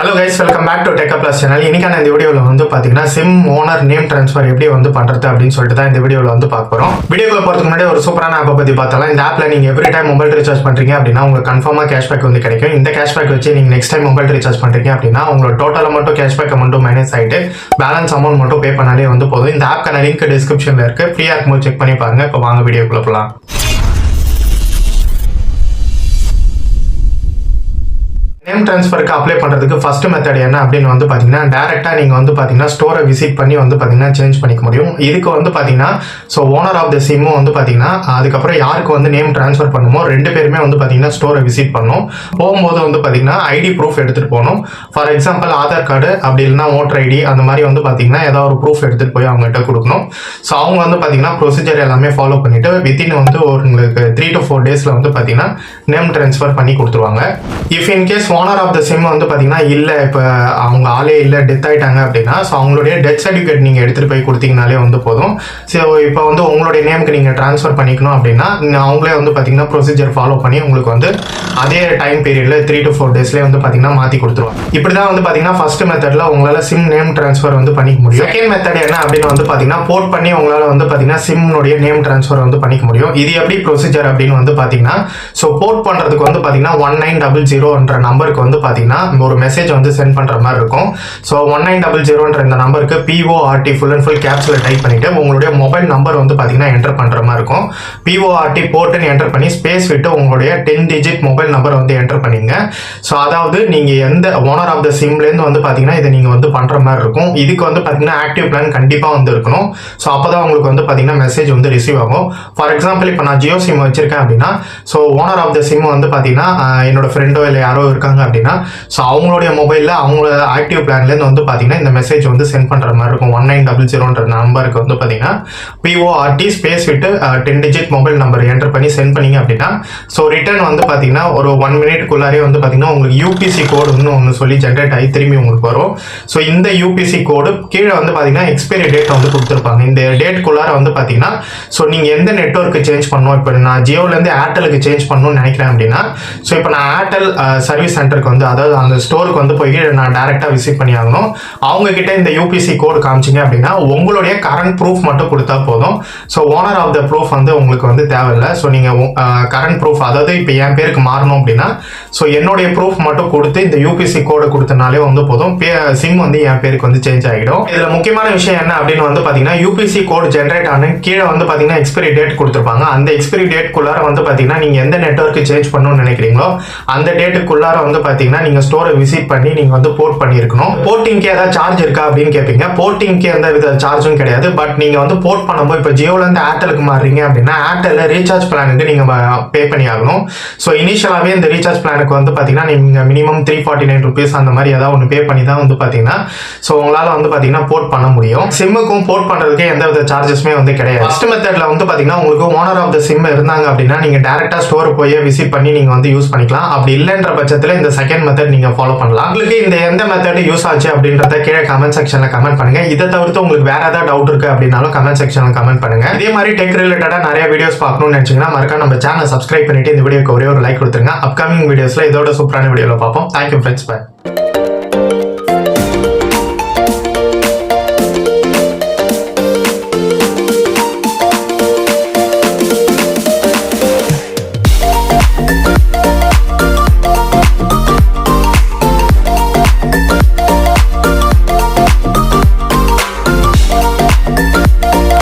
Hello guys, welcome back to Tech Plus channel. இன்னைக்கான இந்த வீடியோல வந்து பாத்தீங்கன்னா சிம் ஓனர் நேம் ட்ரான்ஸ்ஃபர் எப்படி வந்து பண்றது அப்படினு சொல்லிட்டு தான் இந்த வீடியோல வந்து பார்க்க போறோம். வீடியோக்குள்ள போறதுக்கு முன்னாடி ஒரு சூப்பரான ஆப் பத்தி பார்த்தலாம். இந்த ஆப்ல நீங்க எவ்ரி டைம் மொபைல் ரீசார்ஜ் பண்றீங்க அப்படினா உங்களுக்கு கன்ஃபார்மா கேஷ்பேக் வந்து கிடைக்கும். இந்த கேஷ்பேக் வச்சு நீங்க நெக்ஸ்ட் டைம் மொபைல் ரீசார்ஜ் பண்றீங்க அப்படினா உங்களோட total amount cashback amount minus ஆயிட்டு பேலன்ஸ் அமௌண்ட் மட்டும் பே பண்ணாலே வந்து போதும். இந்த ஆப்க்கான லிங்க் டிஸ்கிரிப்ஷன்ல இருக்கு. ஃப்ரீயா இருக்கும்போது செக் பண்ணி பாருங்க. இப்போ வாங்க வீடியோக்குள்ள போலாம். நேம் ட்ரான்ஸ்ஃபருக்கு அப்ளை பண்ணுறதுக்கு ஃபர்ஸ்ட் மெத்தட் என்ன அப்படின்னு வந்து பார்த்தீங்கன்னா டேரெக்டாக நீங்கள் வந்து பார்த்தீங்கன்னா ஸ்டோரை விசிட் பண்ணி வந்து பார்த்தீங்கன்னா சேஞ்ச் பண்ணிக்க முடியும். இதுக்கு வந்து பார்த்தீங்கன்னா ஸோ ஓனர் ஆஃப் த சிம்மும் வந்து பார்த்தீங்கன்னா அதுக்கப்புறம் யாருக்கு வந்து நேம் ட்ரான்ஸ்ஃபர் பண்ணுமோ ரெண்டு பேருமே வந்து பார்த்தீங்கன்னா ஸ்டோரை விசிட் பண்ணணும். போகும்போது வந்து பார்த்தீங்கன்னா ஐடி ப்ரூஃப் எடுத்துகிட்டு போகணும். ஃபார் எக்ஸாம்பிள் ஆதார் கார்டு அப்படி இல்லைன்னா ஓட்டர் ஐடி அந்த மாதிரி வந்து பார்த்தீங்கன்னா ஏதாவது ஒரு ப்ரூஃப் எடுத்துகிட்டு போய் அவங்ககிட்ட கொடுக்கணும். ஸோ அவங்க வந்து பார்த்தீங்கன்னா ப்ரொசீஜர் எல்லாமே ஃபாலோ பண்ணிவிட்டு வித்தின் வந்து உங்களுக்கு 3 to 4 டேஸில் வந்து பார்த்தீங்கன்னா நேம் ட்ரான்ஸ்ஃபர் பண்ணி கொடுத்துருவாங்க. If in case owner of the SIM வந்து பார்த்தீங்கன்னா இல்லை இப்போ அவங்க ஆளே இல்லை டெத் ஆகிட்டாங்க அப்படின்னா ஸோ அவங்களுடைய டெத் சர்டிஃபிகேட் நீங்கள் எடுத்துகிட்டு போய் கொடுத்தீங்கனாலே வந்து போதும். ஸோ இப்போ வந்து உங்களுடைய நேமுக்கு நீங்கள் ட்ரான்ஸ்ஃபர் பண்ணிக்கணும் அப்படின்னா அவங்களே வந்து பார்த்தீங்கன்னா ப்ரொசீஜர் ஃபாலோ பண்ணி உங்களுக்கு வந்து அதே டைம் பீரியடில் 3 to 4 டேஸ்லேயே வந்து பார்த்தீங்கன்னா மாற்றி கொடுத்துருவாங்க. இப்படி தான் வந்து பார்த்தீங்கன்னா ஃபர்ஸ்ட் மெத்தடில் உங்களால் சிம் நேம் ட்ரான்ஸ்ஃபர் வந்து பண்ணிக்க முடியும். செகண்ட் மெத்தட் என்ன அப்படின்னு வந்து பார்த்தீங்கன்னா போர்ட் பண்ணி உங்களால் வந்து பார்த்தீங்கன்னா சிம்னுடைய நேம் ட்ரான்ஸ்ஃபர் வந்து பண்ணிக்க முடியும். இது எப்படி ப்ரொசீஜர் அப்படின்னு வந்து பார்த்தீங்கன்னா ஸோ போர்ட் பண்ணுறதுக்கு வந்து பார்த்தீங்கன்னா 1900 நம்பருக்கு வந்து பார்த்தீங்கன்னா ஒரு மெசேஜ் வந்து சென்ட் பண்ற மாதிரி இருக்கும். ஸோ 1900 இந்த நம்பருக்கு PORT ஃபுல் அண்ட் ஃபுல் கேப்ஸ்ல டைப் பண்ணிட்டு உங்களுடைய மொபைல் நம்பர் வந்து பார்த்தீங்கன்னா என்டர் பண்ற மாதிரி இருக்கும். PORT போர்ட்னு என்டர் பண்ணி ஸ்பேஸ் விட்டு உங்களுடைய 10 டிஜிட் மொபைல் நம்பர் வந்து என்டர் பண்ணிங்க. ஸோ அதாவது நீங்க எந்த ஓனர் ஆஃப் த சிம்லேருந்து வந்து பார்த்தீங்கன்னா இதை நீங்க வந்து பண்ற மாதிரி இருக்கும். இதுக்கு வந்து பார்த்தீங்கன்னா ஆக்டிவ் பிளான் கண்டிப்பாக வந்து இருக்கணும். ஸோ அப்போதான் உங்களுக்கு வந்து பார்த்தீங்கன்னா மெசேஜ் வந்து ரிசீவ் ஆகும். ஃபார் எக்ஸாம்பிள் இப்போ நான் ஜியோ சிம் வச்சிருக்கேன் அப்படின்னா so owner of the SIM வந்து பார்த்தீங்கன்னா என்னோட ஃப்ரெண்டோ இல்லை யாரோ இருக்காங்க அப்படின்னா ஸோ அவங்களுடைய மொபைலில் அவங்களோட ஆக்டிவ் பிளான்லேருந்து வந்து பார்த்தீங்கன்னா இந்த மெசேஜ் வந்து சென்ட் பண்ணுற மாதிரி இருக்கும். 1900 நம்பருக்கு வந்து பார்த்தீங்கன்னா PORT ஸ்பேஸ் விட்டு 10 டிஜிட் மொபைல் நம்பர் என்டர் பண்ணி சென்ட் பண்ணிங்க அப்படின்னா ஸோ ரிட்டர்ன் வந்து பார்த்தீங்கன்னா ஒரு 1 மினிட்குள்ளாரே வந்து பார்த்தீங்கன்னா உங்களுக்கு UPC கோடு ஒன்று சொல்லி ஜென்ரேட் ஆகி திரும்பி உங்களுக்கு வரும். ஸோ இந்த UPC கோடு கீழே வந்து பார்த்தீங்கன்னா எக்ஸ்பைரி டேட் வந்து கொடுத்துருப்பாங்க. இந்த டேட்குள்ளார வந்து பார்த்தீங்கன்னா ஸோ நீங்கள் எந்த நெட்வொர்க்கு சேஞ்ச் பண்ணணும், இப்போ நான் ஜியோலேருந்து ஏர்டெலுக்கு சேஞ்ச் பண்ணணும்னு நினைக்கிறேன் அப்படின்னா ஸோ இப்போ நான் ஏர்டெல் சர்வீஸ் சென்டருக்கு வந்து அதாவது அந்த ஸ்டோருக்கு வந்து போய் நான் டைரக்டா விசிட் பண்ணி ஆகணும். அவங்க கிட்ட இந்த UPC கோடு காமிச்சிங்க அப்படின்னா உங்களுடைய கரண்ட் ப்ரூஃப் மட்டும் கொடுத்தா போதும். So owner of the proof வந்து உங்களுக்கு வந்து தேவையில்லை. ஸோ நீங்க கரண்ட் ப்ரூஃப் அதாவது இப்போ என் பேருக்கு மாறணும் அப்படின்னா ஸோ என்னுடைய ப்ரூஃப் மட்டும் கொடுத்து இந்த UPC கோடு கொடுத்தனாலே வந்து போதும். சிம் வந்து என் பேருக்கு வந்து சேஞ்ச் ஆகிடும். இதுல முக்கியமான விஷயம் என்ன அப்படின்னு வந்து பாத்தீங்கன்னா UPC கோடு ஜென்ரேட் ஆன கீழே வந்து பாத்தீங்கன்னா எக்ஸ்பைரி டேட் கொடுத்துருப்பாங்க. அந்த எக்ஸ்பைரி டேட்குள்ளார வந்து பாத்தீங்கன்னா நீங்க எந்த நெட்வொர்க்கு சேஞ்ச் பண்ணணும்னு நினைக்கிறீங்களோ அந்த டேட்டுக்குள்ளார வந்து பாத்தீங்கன்னா நீங்க ஸ்டோரை விசிட் பண்ணி நீங்க வந்து போர்ட் பண்ணிருக்கணும். போர்ட்டிங்க்கு ஏதாவது சார்ஜ் இருக்கா அப்படின்னு கேட்பீங்க. போர்ட்டிங்க்கு எந்த வித சார்ஜும் கிடையாது. பட் நீங்க வந்து போர்ட் பண்ணும்போது இப்போ ஜியோல இருந்து ஏர்டெலுக்கு மாறுறீங்க அப்படின்னா ஏர்டெல்ல ரீசார்ஜ் பிளானுக்கு நீங்க பே பண்ணி ஆகணும். ஸோ இனிஷியலாவே இந்த ரீசார்ஜ் பிளானுக்கு வந்து பாத்தீங்கன்னா நீங்க மினிமம் 349 rupees அந்த மாதிரி ஏதாவது ஒன்று பே பண்ணி தான் வந்து பாத்தீங்கன்னா ஸோ உங்களால வந்து பாத்தீங்கன்னா போர்ட் பண்ண முடியும். சிம்முக்கும் போர்ட் பண்றதுக்கு எந்த வித சார்ஜஸ்மே வந்து கிடையாது. ஃபர்ஸ்ட் மெத்தட்ல வந்து பாத்தீங்கன்னா உங்களுக்கு ஓனர் ஆஃப் த சிம் இருந்தாங்க அப்படின்னா நீங்க டைரக்டா ஸ்டோர் போய் விசிட் பண்ணி நீங்க வந்து யூஸ் பண்ணிக்கலாம். அப்படி இல்லைன்ற பட்சத்துல இந்த செகண்ட் மெத்தட் நீங்க ஃபாலோ பண்ணலாம். உங்களுக்கு இந்த எந்த மெத்தட் யூஸ் ஆச்சு அப்படின்றத கீழே கமெண்ட் செக்ஷன்ல கமெண்ட் பண்ணுங்க. இதை தவிர்த்து உங்களுக்கு வேற ஏதாவது டவுட் இருக்கு அப்படின்னாலும் கமெண்ட் செக்ஷன்ல கமெண்ட் பண்ணுங்க. இதே மாதிரி டெக் ரிலேட்டடா நிறைய வீடியோஸ் பார்க்கணும்னு நினைச்சீங்கன்னா மறக்காம நம்ம சேனல் சப்ஸ்கிரைப் பண்ணிட்டு இந்த வீடியோக்கு ஒரே ஒரு லைக் கொடுத்துருங்க. அப்கமிங் வீடியோஸ்ல இதோட சூப்பரான வீடியோல பார்ப்போம். Thank you friends. பை.